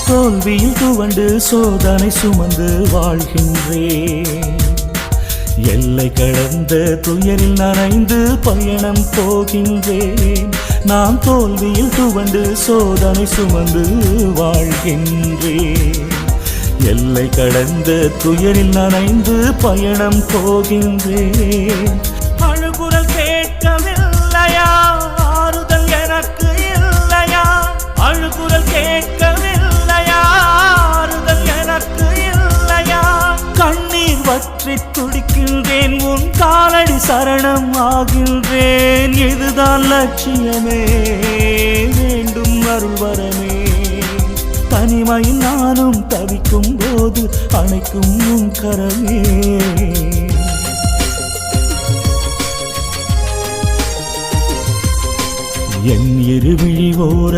தோல்வியில் துவண்டு சோதனை சுமந்து வாழ்கின்றேன். எல்லை கடந்த துயரில் நனைந்து பயணம் போகின்றேன். நான் தோல்வியில் துவண்டு சோதனை சுமந்து வாழ்கின்றேன். எல்லை கடந்த துயரில் நனைந்து பயணம் போகின்றேன். அழுகுரல் கேட்கவில்லையா, ஆறுதல் எனக்கு இல்லையா? அழுகுரல் கேட்கவில்லையா, ஆறுதல் எனக்கு இல்லையா? கண்ணீர் வற்றி துடிக்கின்றேன், உன் காலடி சரணம் ஆகின்றேன். இதுதான் லட்சியமே, வேண்டும் அருள் வரமே. தனிமையில் நானும் தவிக்கும் போது அணைக்கும் உன் கரமே. என் இருவிழி ஓர